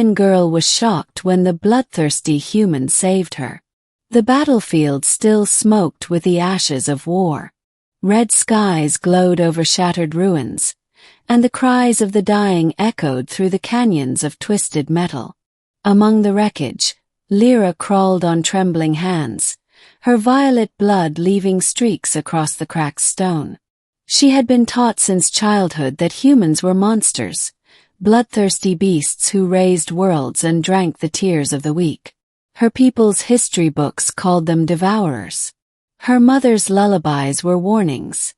alien girl was shocked when the bloodthirsty human saved her. The battlefield still smoked with the ashes of war. Red skies glowed over shattered ruins, and the cries of the dying echoed through the canyons of twisted metal. Among the wreckage, Lyra crawled on trembling hands, her violet blood leaving streaks across the cracked stone. She had been taught since childhood that humans were monsters, bloodthirsty beasts who razed worlds and drank the tears of the weak. Her people's history books called them devourers. Her mother's lullabies were warnings.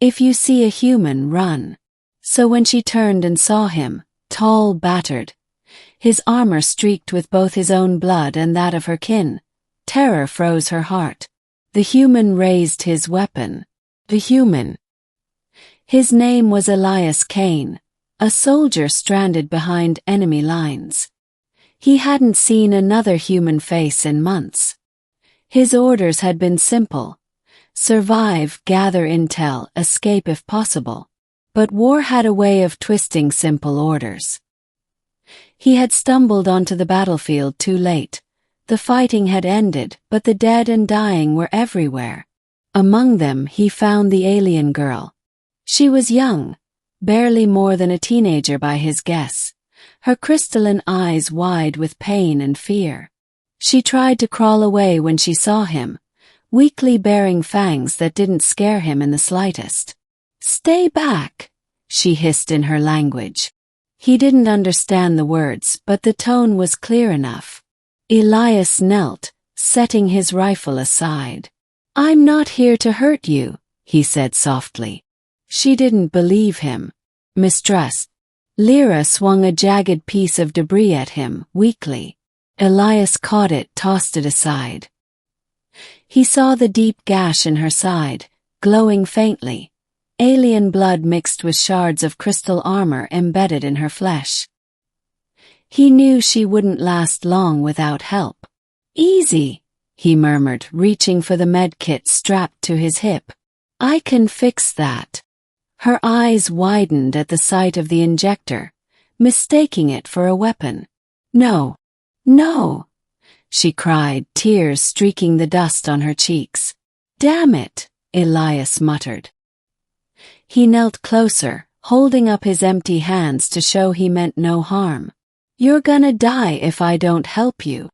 If you see a human, run. So when she turned and saw him, tall, battered, his armor streaked with both his own blood and that of her kin, terror froze her heart. The human raised his weapon. The human. His name was Elias Kane, a soldier stranded behind enemy lines. He hadn't seen another human face in months. His orders had been simple: survive, gather intel, escape if possible. But war had a way of twisting simple orders. He had stumbled onto the battlefield too late. The fighting had ended, but the dead and dying were everywhere. Among them he found the alien girl. She was young, barely more than a teenager by his guess, her crystalline eyes wide with pain and fear. She tried to crawl away when she saw him, weakly baring fangs that didn't scare him in the slightest. "Stay back," she hissed in her language. He didn't understand the words, but the tone was clear enough. Elias knelt, setting his rifle aside. "I'm not here to hurt you," he said softly. She didn't believe him. Mistrust. Lyra swung a jagged piece of debris at him, weakly. Elias caught it, tossed it aside. He saw the deep gash in her side, glowing faintly. Alien blood mixed with shards of crystal armor embedded in her flesh. He knew she wouldn't last long without help. "Easy," he murmured, reaching for the med kit strapped to his hip. "I can fix that." Her eyes widened at the sight of the injector, mistaking it for a weapon. "No, no," she cried, tears streaking the dust on her cheeks. "Damn it," Elias muttered. He knelt closer, holding up his empty hands to show he meant no harm. "You're gonna die if I don't help you."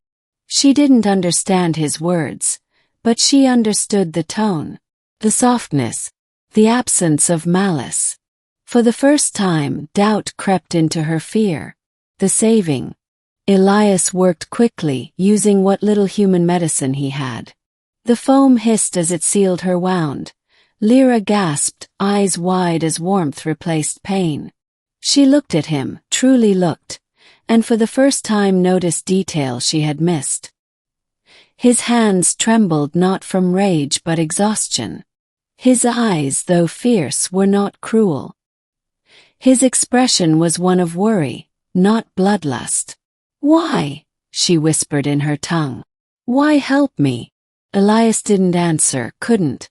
She didn't understand his words, but she understood the tone, the softness, the absence of malice. For the first time, doubt crept into her fear. The saving. Elias worked quickly, using what little human medicine he had. The foam hissed as it sealed her wound. Lyra gasped, eyes wide as warmth replaced pain. She looked at him, truly looked, and for the first time noticed detail she had missed. His hands trembled not from rage but exhaustion. His eyes, though fierce, were not cruel. His expression was one of worry, not bloodlust. "Why?" she whispered in her tongue. "Why help me?" Elias didn't answer, couldn't.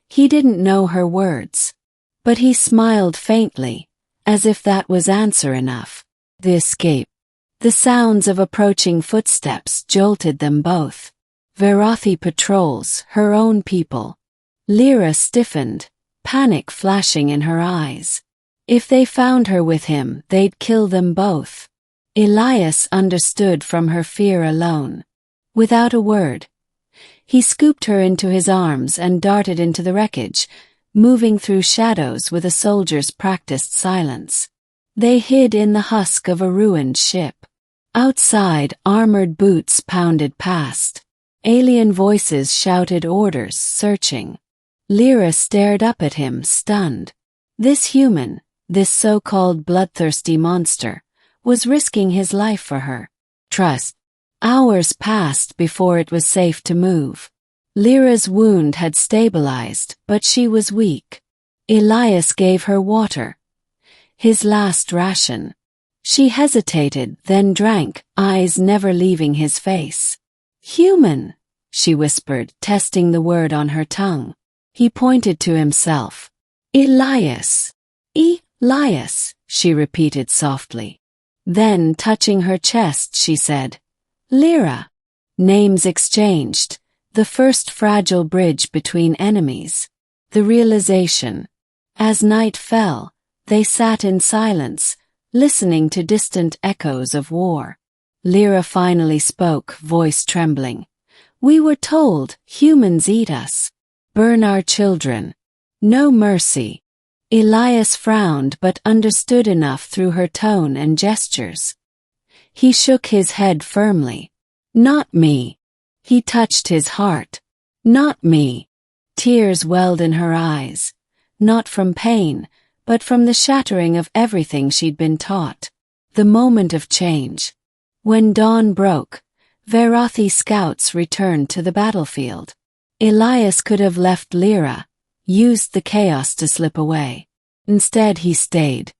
He didn't know her words. But he smiled faintly, as if that was answer enough. The escape. The sounds of approaching footsteps jolted them both. Verothi patrols, her own people. Lyra stiffened, panic flashing in her eyes. If they found her with him, they'd kill them both. Elias understood from her fear alone. Without a word, he scooped her into his arms and darted into the wreckage, moving through shadows with a soldier's practiced silence. They hid in the husk of a ruined ship. Outside, armored boots pounded past. Alien voices shouted orders, searching. Lyra stared up at him, stunned. This human, this so-called bloodthirsty monster, was risking his life for her. Trust. Hours passed before it was safe to move. Lyra's wound had stabilized, but she was weak. Elias gave her water. His last ration. She hesitated, then drank, eyes never leaving his face. "Human," she whispered, testing the word on her tongue. He pointed to himself. "Elias." "Elias," she repeated softly. Then, touching her chest, she said, "Lyra." Names exchanged, the first fragile bridge between enemies. The realization. As night fell, they sat in silence, listening to distant echoes of war. Lyra finally spoke, voice trembling. "We were told humans eat us. Burn our children. No mercy." Elias frowned but understood enough through her tone and gestures. He shook his head firmly. "Not me." He touched his heart. "Not me." Tears welled in her eyes, not from pain, but from the shattering of everything she'd been taught. The moment of change. When dawn broke, Varathi scouts returned to the battlefield. Elias could have left Lyra, used the chaos to slip away. Instead he stayed.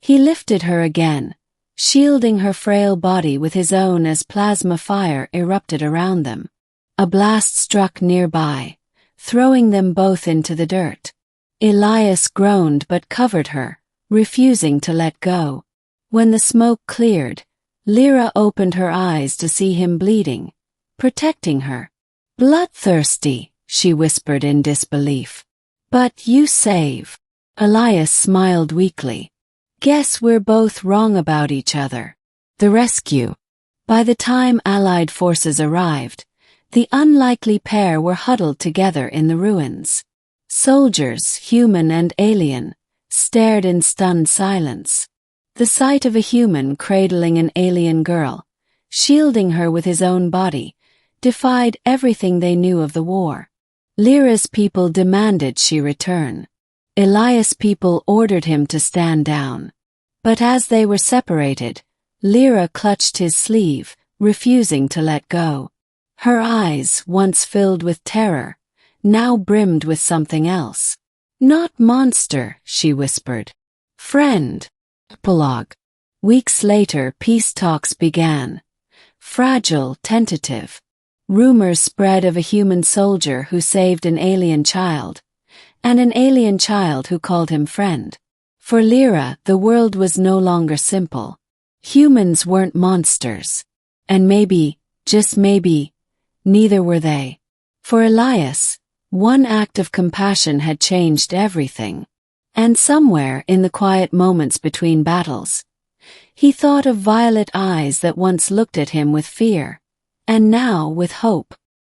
He lifted her again, shielding her frail body with his own as plasma fire erupted around them. A blast struck nearby, throwing them both into the dirt. Elias groaned but covered her, refusing to let go. When the smoke cleared, Lyra opened her eyes to see him bleeding, protecting her. "Bloodthirsty," she whispered in disbelief. "But you save." Elias smiled weakly. "Guess we're both wrong about each other." The rescue. By the time Allied forces arrived, the unlikely pair were huddled together in the ruins. Soldiers, human and alien, stared in stunned silence. The sight of a human cradling an alien girl, shielding her with his own body, defied everything they knew of the war. Lyra's people demanded she return. Elias' people ordered him to stand down. But as they were separated, Lyra clutched his sleeve, refusing to let go. Her eyes, once filled with terror, now brimmed with something else. "Not monster," she whispered. "Friend." Epilogue. Weeks later, peace talks began. Fragile, tentative. Rumors spread of a human soldier who saved an alien child, and an alien child who called him friend. For Lyra, the world was no longer simple. Humans weren't monsters. And maybe, just maybe, neither were they. For Elias, one act of compassion had changed everything. And somewhere in the quiet moments between battles, he thought of violet eyes that once looked at him with fear, and now with hope.